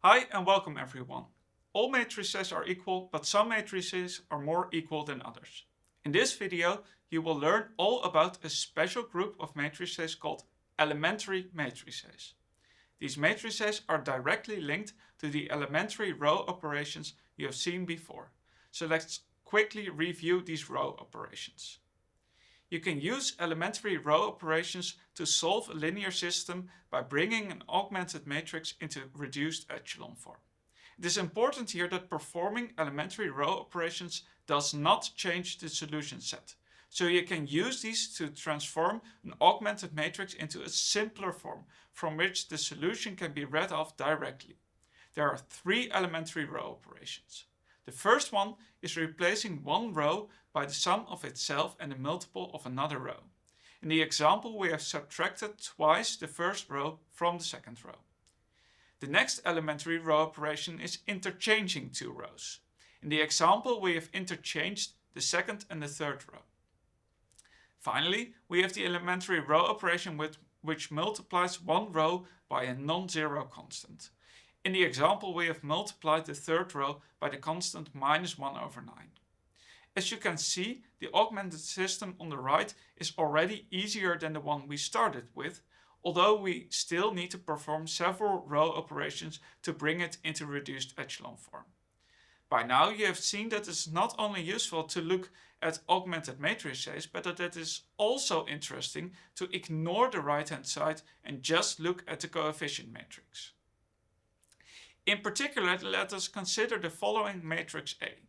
Hi and welcome everyone. All matrices are equal, but some matrices are more equal than others. In this video, you will learn all about a special group of matrices called elementary matrices. These matrices are directly linked to the elementary row operations you have seen before. So let's quickly review these row operations. You can use elementary row operations to solve a linear system by bringing an augmented matrix into reduced echelon form. It is important here that performing elementary row operations does not change the solution set. So you can use these to transform an augmented matrix into a simpler form from which the solution can be read off directly. There are three elementary row operations. The first one is replacing one row by the sum of itself and a multiple of another row. In the example, we have subtracted twice the first row from the second row. The next elementary row operation is interchanging two rows. In the example, we have interchanged the second and the third row. Finally, we have the elementary row operation which multiplies one row by a non-zero constant. In the example, we have multiplied the third row by the constant minus 1 over 9. As you can see, the augmented system on the right is already easier than the one we started with, although we still need to perform several row operations to bring it into reduced echelon form. By now you have seen that it's not only useful to look at augmented matrices, but that it is also interesting to ignore the right hand side and just look at the coefficient matrix. In particular, let us consider the following matrix A.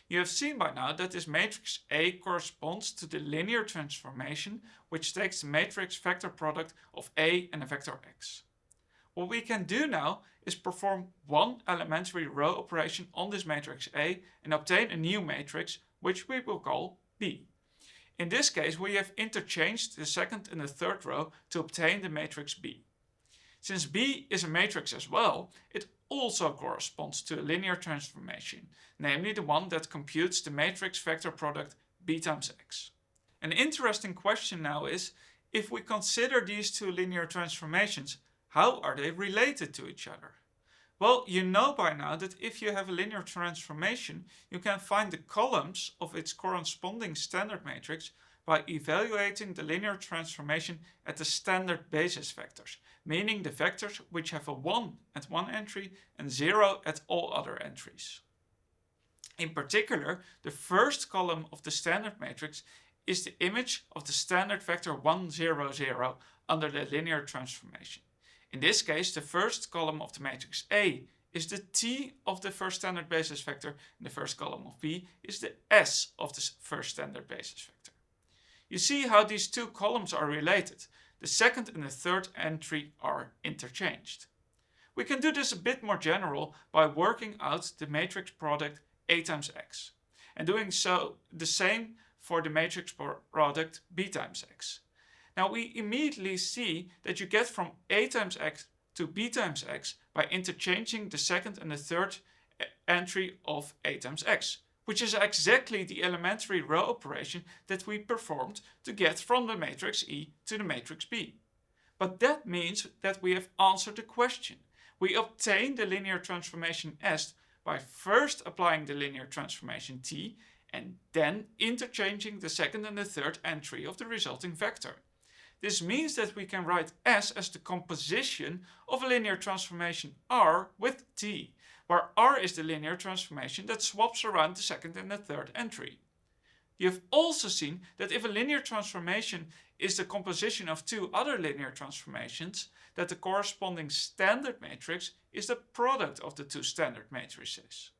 You have seen by now that this matrix A corresponds to the linear transformation which takes the matrix vector product of A and a vector x. What we can do now is perform one elementary row operation on this matrix A and obtain a new matrix which we will call B. In this case, we have interchanged the second and the third row to obtain the matrix B. Since B is a matrix as well, it also corresponds to a linear transformation, namely the one that computes the matrix vector product B times x. An interesting question now is, if we consider these two linear transformations, how are they related to each other? Well, you know by now that if you have a linear transformation, you can find the columns of its corresponding standard matrix by evaluating the linear transformation at the standard basis vectors, meaning the vectors which have a 1 at one entry and 0 at all other entries. In particular, the first column of the standard matrix is the image of the standard vector 1, 0, 0 under the linear transformation. In this case, the first column of the matrix A is the T of the first standard basis vector, and the first column of B is the S of the first standard basis vector. You see how these two columns are related. The second and the third entry are interchanged. We can do this a bit more general by working out the matrix product A times x, and doing so the same for the matrix product B times x. Now we immediately see that you get from A times x to B times x by interchanging the second and the third entry of A times x, which is exactly the elementary row operation that we performed to get from the matrix E to the matrix B. But that means that we have answered the question. We obtain the linear transformation S by first applying the linear transformation T and then interchanging the second and the third entry of the resulting vector. This means that we can write S as the composition of a linear transformation R with T, where R is the linear transformation that swaps around the second and the third entry. You have also seen that if a linear transformation is the composition of two other linear transformations, that the corresponding standard matrix is the product of the two standard matrices.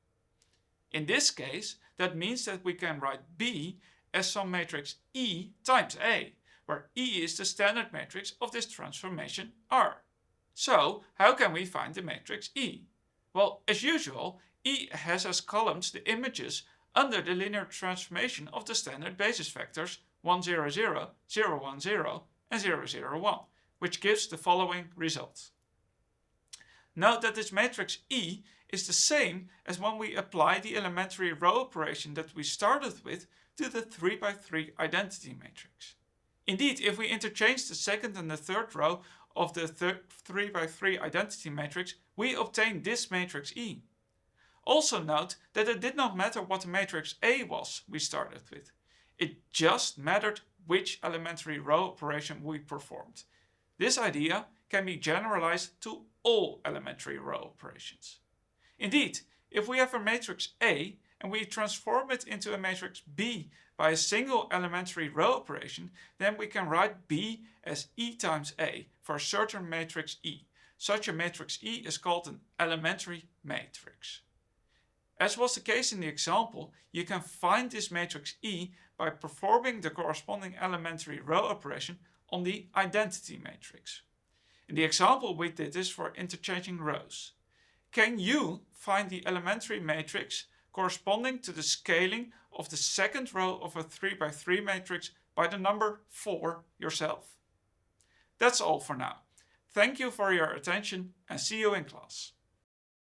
In this case, that means that we can write B as some matrix E times A, where E is the standard matrix of this transformation R. So, how can we find the matrix E? Well, as usual, E has as columns the images under the linear transformation of the standard basis vectors 1, 0, 0, 0, 1, 0, and 0, 0, 1, which gives the following result. Note that this matrix E is the same as when we apply the elementary row operation that we started with to the 3 by 3 identity matrix. Indeed, if we interchange the second and the third row of the 3 by 3 identity matrix, we obtain this matrix E. Also note that it did not matter what the matrix A was we started with. It just mattered which elementary row operation we performed. This idea can be generalized to all elementary row operations. Indeed, if we have a matrix A and we transform it into a matrix B by a single elementary row operation, then we can write B as E times A for a certain matrix E. Such a matrix E is called an elementary matrix. As was the case in the example, you can find this matrix E by performing the corresponding elementary row operation on the identity matrix. In the example, we did this for interchanging rows. Can you find the elementary matrix corresponding to the scaling of the second row of a 3 by 3 matrix by the number 4 yourself? That's all for now. Thank you for your attention and see you in class.